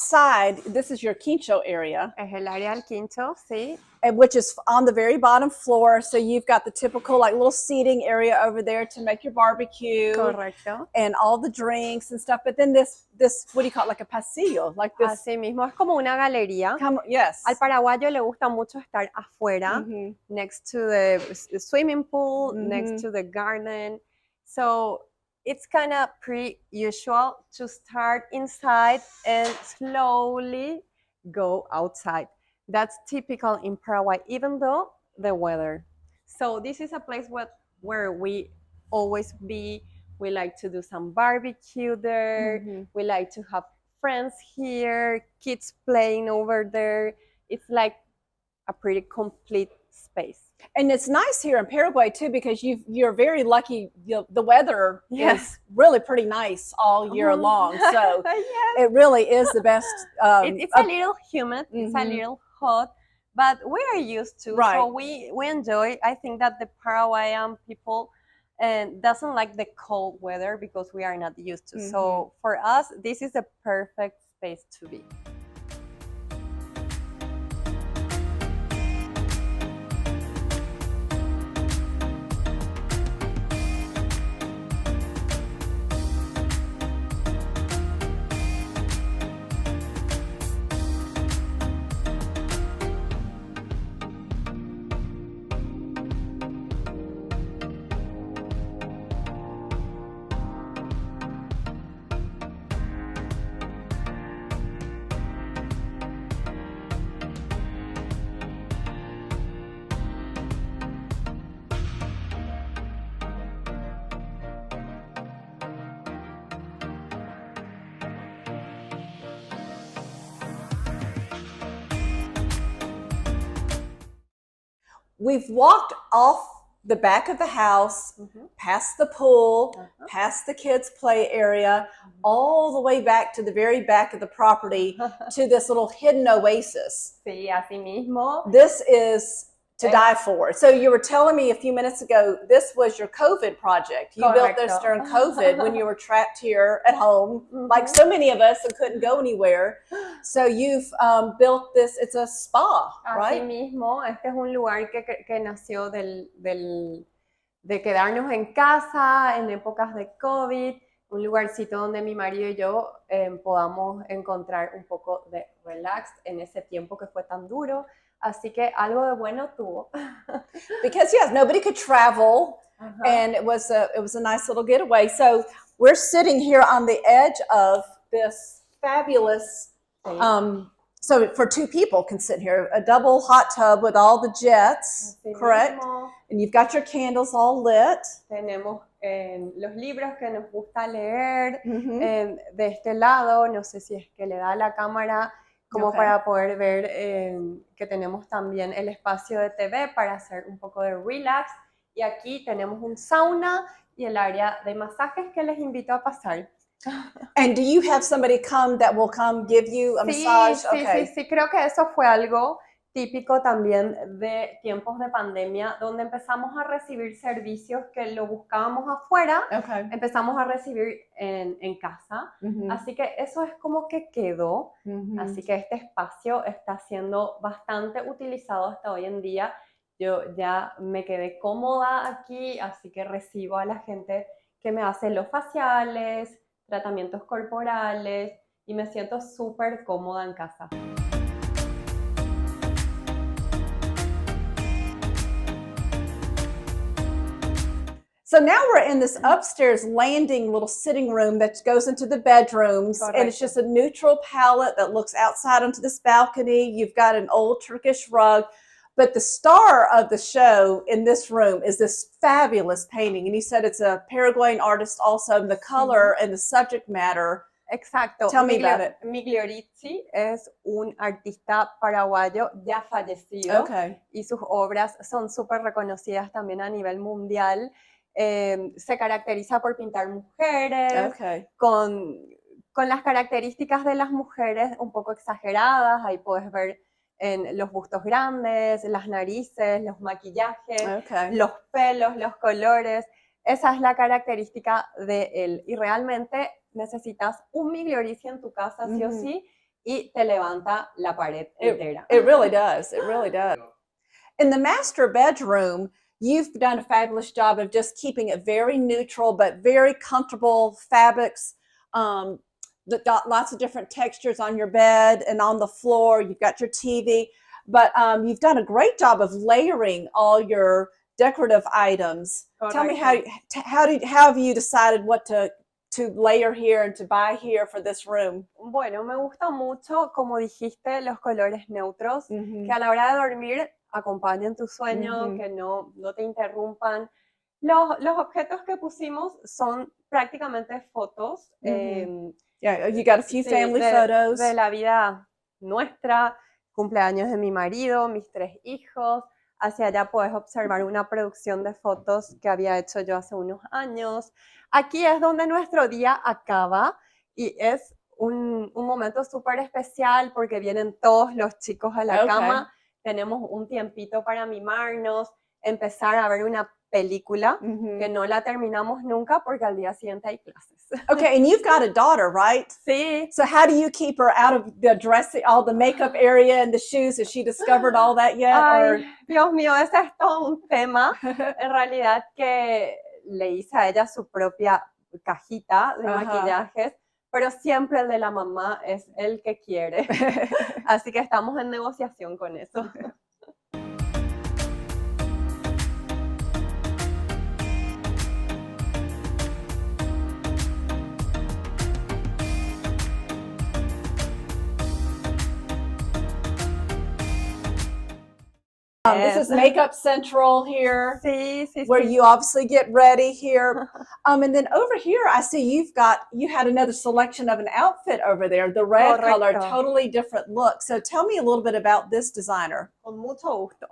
outside, this is your quincho area. Es el área del quincho, sí. Which is on the very bottom floor. So you've got the typical like little seating area over there to make your barbecue. Correcto. And all the drinks and stuff. But then this, what do you call it? Like a pasillo, like this. Así mismo, es como una galería. Yes. Al paraguayo le gusta mucho estar afuera, next to the swimming pool, next to the garden. So it's kind of pretty usual to start inside and slowly go outside. That's typical in Paraguay, even though the weather. So this is a place where we always be. We like to do some barbecue there. We like to have friends here, kids playing over there. It's like a pretty complete space. And it's nice here in Paraguay too, because you're very lucky. The weather is really pretty nice all year long. So it really is the best. It's a little humid. It's a little hot, but we are used to. Right. So we enjoy. I think that the Paraguayan people doesn't like the cold weather because we are not used to. So for us, this is the perfect space to be. We've walked off the back of the house, past the pool, past the kids' play area, all the way back to the very back of the property to this little hidden oasis. Sí, así mismo. This is to die for. So you were telling me a few minutes ago, this was your COVID project. You built this during COVID when you were trapped here at home, like so many of us, and couldn't go anywhere. So you've built this, it's a spa, right? Así mismo, este es un lugar que nació de quedarnos en casa en épocas de COVID, un lugarcito donde mi marido y yo podamos encontrar un poco de relax en ese tiempo que fue tan duro. Así que algo de bueno tuvo. Because yes, nobody could travel, and it was a nice little getaway. So we're sitting here on the edge of this fabulous. So for two people can sit here, a double hot tub with all the jets, correct? And you've got your candles all lit. Tenemos los libros que nos gusta leer. De este lado, no sé si es que le da la cámara. Como para poder ver que tenemos también el espacio de TV para hacer un poco de relax. Y aquí tenemos un sauna y el área de masajes que les invito a pasar. And do you have somebody that will come give you a massage? Sí, creo que eso fue algo típico también de tiempos de pandemia, donde empezamos a recibir servicios que lo buscábamos afuera, empezamos a recibir en casa, así que eso es como que quedó, así que este espacio está siendo bastante utilizado hasta hoy en día. Yo ya me quedé cómoda aquí, así que recibo a la gente que me hace los faciales, tratamientos corporales y me siento súper cómoda en casa. So now we're in this upstairs landing little sitting room that goes into the bedrooms. And it's just a neutral palette that looks outside onto this balcony. You've got an old Turkish rug. But the star of the show in this room is this fabulous painting. And he said it's a Paraguayan artist also. And the color and the subject matter. Exacto. Tell me about it. Migliorizzi es un artista paraguayo ya fallecido. Y sus obras son súper reconocidas también a nivel mundial. Se caracteriza por pintar mujeres con las características de las mujeres un poco exageradas. Ahí puedes ver en los bustos grandes, las narices, los maquillajes, los pelos, los colores. Esa es la característica de él. Y realmente necesitas un Migliorizzi en tu casa, sí o sí, y te levanta la pared entera. It really does. It really does. In the master bedroom, you've done a fabulous job of just keeping it very neutral, but very comfortable fabrics. Lots of different textures on your bed and on the floor. You've got your TV, but you've done a great job of layering all your decorative items. Correcto. Tell me how have you decided what to layer here and to buy here for this room? Bueno, me gusta mucho, como dijiste, los colores neutros, que a la hora de dormir acompañen tu sueño, que no te interrumpan. Los objetos que pusimos son prácticamente fotos. Yeah, you got a few family photos. De la vida nuestra, cumpleaños de mi marido, mis 3 hijos. Hacia allá puedes observar una producción de fotos que había hecho yo hace unos años. Aquí es donde nuestro día acaba y es un momento súper especial porque vienen todos los chicos a la cama. Tenemos un tiempito para mimarnos, empezar a ver una película que no la terminamos nunca porque al día siguiente hay clases. Okay, and you've got a daughter, right? Sí. So how do you keep her out of the dressing, all the makeup area and the shoes? Has she discovered all that yet? Ay, Dios mío, ese es todo un tema. En realidad que le hice a ella su propia cajita de maquillajes, pero siempre el de la mamá es el que quiere. Así que estamos en negociación con eso. This is Makeup Central here, sí, where you obviously get ready here. And then over here, I see you had another selection of an outfit over there, the red color, totally different look. So tell me a little bit about this designer. Con mucho gusto.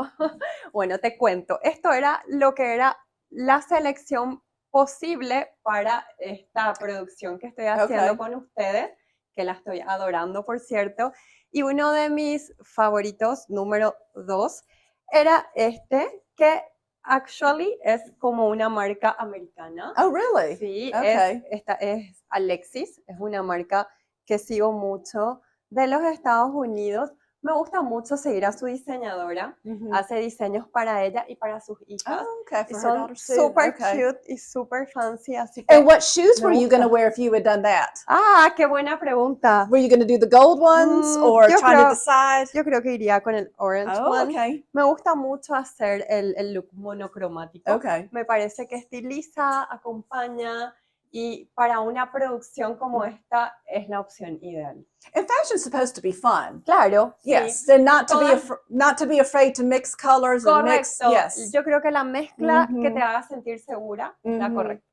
Bueno, te cuento. Esto era lo que era la selección posible para esta producción que estoy haciendo con ustedes, que la estoy adorando, por cierto. Y uno de mis favoritos, número 2, era este, que actually es como una marca americana. Oh, really? Sí, esta es Alexis, es una marca que sigo mucho de los Estados Unidos. Me gusta mucho seguir a su diseñadora. Hace diseños para ella y para sus hijas. Oh, okay, for son her daughter too. super cute y super fancy. Así que and what shoes were you going to wear if you had done that? Ah, qué buena pregunta. Were you going to do the gold ones or trying to decide? Yo creo que iría con el orange one. Okay. Me gusta mucho hacer el look monocromático. Okay. Me parece que estiliza, acompaña y para una producción como esta es la opción ideal. And fashion's supposed to be fun. Claro. Yes, sí. and not to be afraid to mix colors and mix. Yes. Yo creo que la mezcla que te haga sentir segura es la correcta.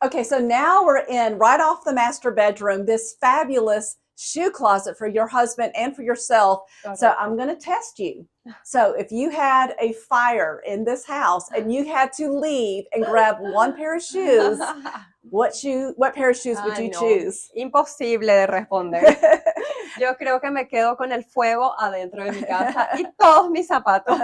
Okay, so now we're in right off the master bedroom, this fabulous shoe closet for your husband and for yourself. Correct. So I'm going to test you. So if you had a fire in this house and you had to leave and grab one pair of shoes, what pair of shoes would you choose? Imposible de responder. Yo creo que me quedo con el fuego adentro de mi casa y todos mis zapatos.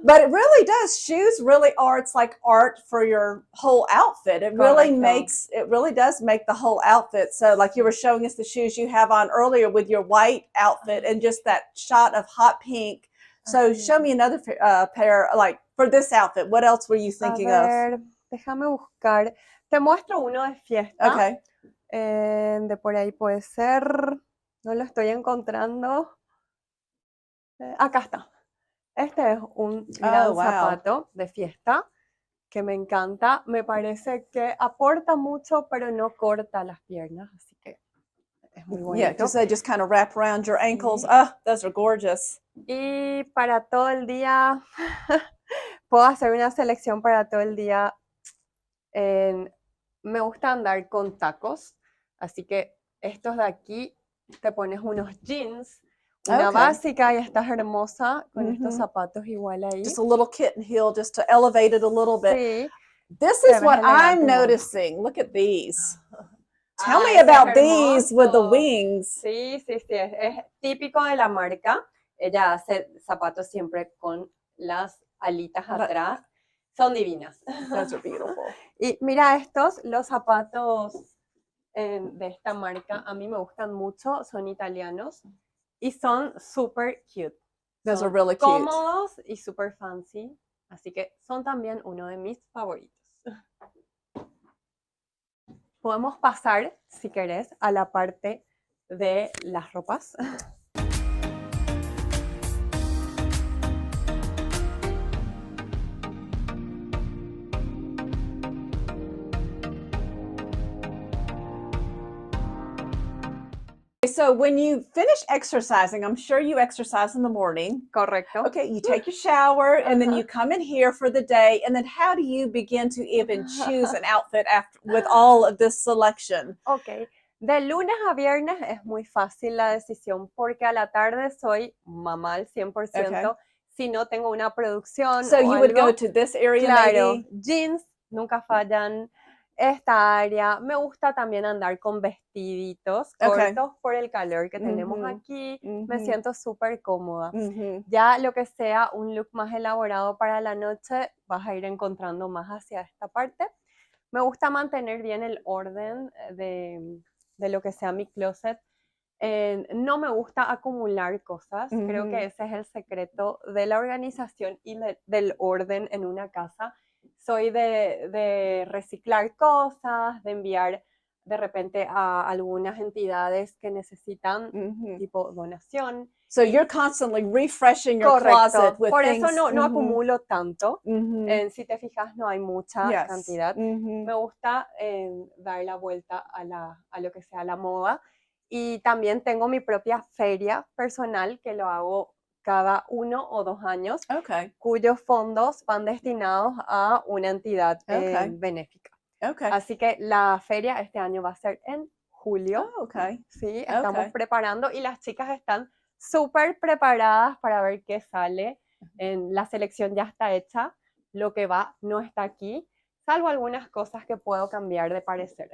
But it really does. Shoes really are. It's like art for your whole outfit. It really does make the whole outfit. So, like you were showing us the shoes you have on earlier with your white outfit and just that shot of hot pink. So, show me another pair. Like for this outfit, what else were you thinking of? Déjame buscar. Te muestro uno de fiesta. Okay. De por ahí puede ser. No lo estoy encontrando. Acá está. Este es un gran zapato de fiesta que me encanta. Me parece que aporta mucho, pero no corta las piernas. Así que es muy bonito. Yeah, because they just kind of wrap around your ankles. Oh, those are gorgeous. Y para todo el día, puedo hacer una selección para todo el día. Me gusta andar con tacos. Así que estos de aquí, te pones unos jeans. Una básica y estás hermosa con estos zapatos igual ahí. Just a little kitten heel just to elevate it a little bit. Sí. This is what I'm noticing. Look at these. Tell me about these with the wings. Sí, es típico de la marca. Ella hace zapatos siempre con las alitas atrás. Son divinas. Those are beautiful. Y mira estos, los zapatos de esta marca. A mí me gustan mucho, son italianos y son super cute. Those Son are really cute. cómodos y super fancy, así que son también uno de mis favoritos. Podemos pasar, si querés, a la parte de las ropas. So when you finish exercising, I'm sure you exercise in the morning. Correcto. Okay, you take your shower and then you come in here for the day. And then how do you begin to even choose an outfit after with all of this selection? Ok, de lunes a viernes es muy fácil la decisión porque a la tarde soy mamá al 100%. Okay. Si no tengo una producción So o you would go algo, to this area claro, maybe? jeans nunca fallan. Esta área, me gusta también andar con vestiditos Okay. cortos por el calor que tenemos aquí, me siento súper cómoda. Ya lo que sea un look más elaborado para la noche, vas a ir encontrando más hacia esta parte. Me gusta mantener bien el orden de lo que sea mi closet. No me gusta acumular cosas, creo que ese es el secreto de la organización y del orden en una casa. Soy de reciclar cosas, de enviar de repente a algunas entidades que necesitan tipo donación. So you're constantly refreshing your Correcto. closet with Por things. eso no acumulo tanto. Si te fijas, no hay mucha cantidad. Me gusta dar la vuelta a lo que sea la moda. Y también tengo mi propia feria personal que lo hago cada 1 o 2 años, cuyos fondos van destinados a una entidad benéfica. Así que la feria este año va a ser en julio. Sí, estamos preparando y las chicas están súper preparadas para ver qué sale. La selección ya está hecha, lo que va no está aquí, salvo algunas cosas que puedo cambiar de parecer.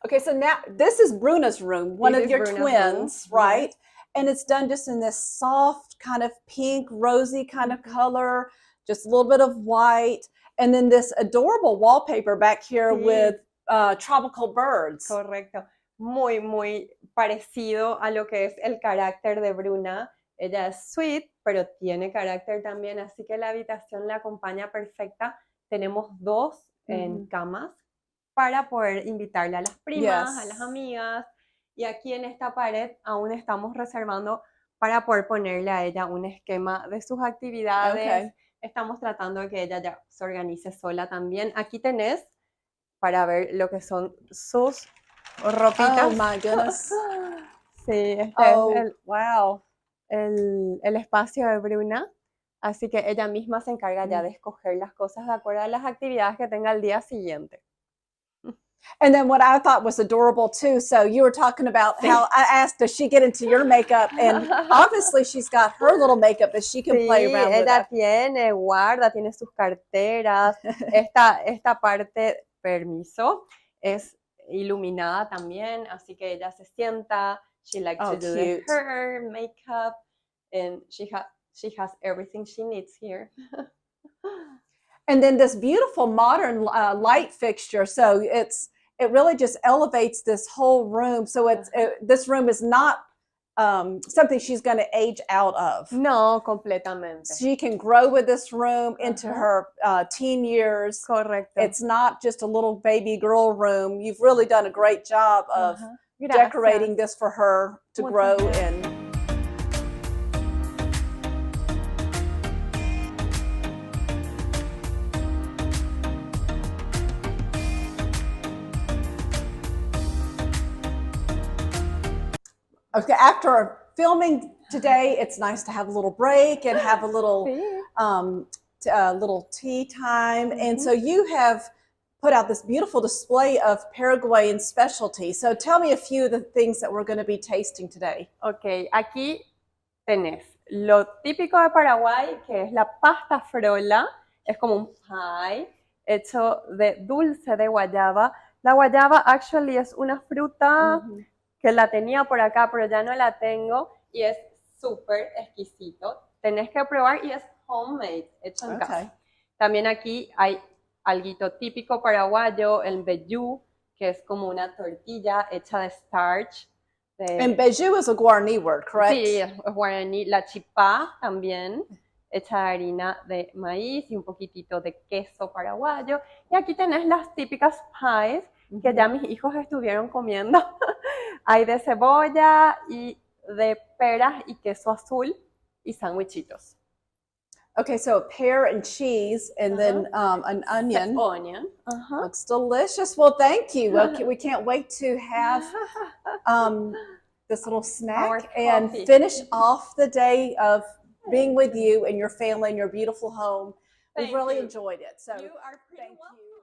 Okay, so now this is Bruna's room, one of your twins, right? Yes. And it's done just in this soft kind of pink, rosy kind of color, just a little bit of white. And then this adorable wallpaper back here with tropical birds. Correcto. Muy, muy parecido a lo que es el carácter de Bruna. Ella es sweet, pero tiene carácter también, así que la habitación la acompaña perfecta. Tenemos 2 camas para poder invitarle a las primas, a las amigas. Y aquí en esta pared aún estamos reservando para poder ponerle a ella un esquema de sus actividades. Estamos tratando de que ella ya se organice sola también. Aquí tenés para ver lo que son sus ropitas. Oh my goodness. Sí, es el espacio de Bruna. Así que ella misma se encarga ya de escoger las cosas de acuerdo a las actividades que tenga el día siguiente. And then what I thought was adorable too, so you were talking about how I asked, does she get into your makeup? And obviously she's got her little makeup that she can play around with. Ella tiene sus carteras. Esta parte, permiso, es iluminada también, así que ella se sienta. She likes to do her makeup, and she has everything she needs here. And then this beautiful modern light fixture, so it really just elevates this whole room. So this room is not something she's going to age out of. No, completamente. She can grow with this room into her teen years. Correcto. It's not just a little baby girl room. You've really done a great job of decorating this for her to grow in. Okay, after filming today, it's nice to have a little break and have a little little tea time. And so you have put out this beautiful display of Paraguayan specialty. So tell me a few of the things that we're going to be tasting today. Ok, aquí tenés lo típico de Paraguay, que es la pasta frola. Es como un pie hecho de dulce de guayaba. La guayaba actually es una fruta que la tenía por acá, pero ya no la tengo y es súper exquisito. Tenés que probar y es homemade, hecho en casa. También aquí hay alguito típico paraguayo, el mbejú, que es como una tortilla hecha de starch. And mbejú is a Guarani word, correct? Sí, es guaraní. La chipá también, hecha de harina de maíz y un poquitito de queso paraguayo. Y aquí tenés las típicas pies que ya mis hijos estuvieron comiendo. Hay de cebolla y de peras y queso azul y sándwichitos. Okay, so pear and cheese, and then an onion. Onion. Looks delicious. Well, thank you. Well, we can't wait to have this little snack and finish off the day of being with you and your family in your beautiful home. We've really enjoyed it. So you are pretty thank you.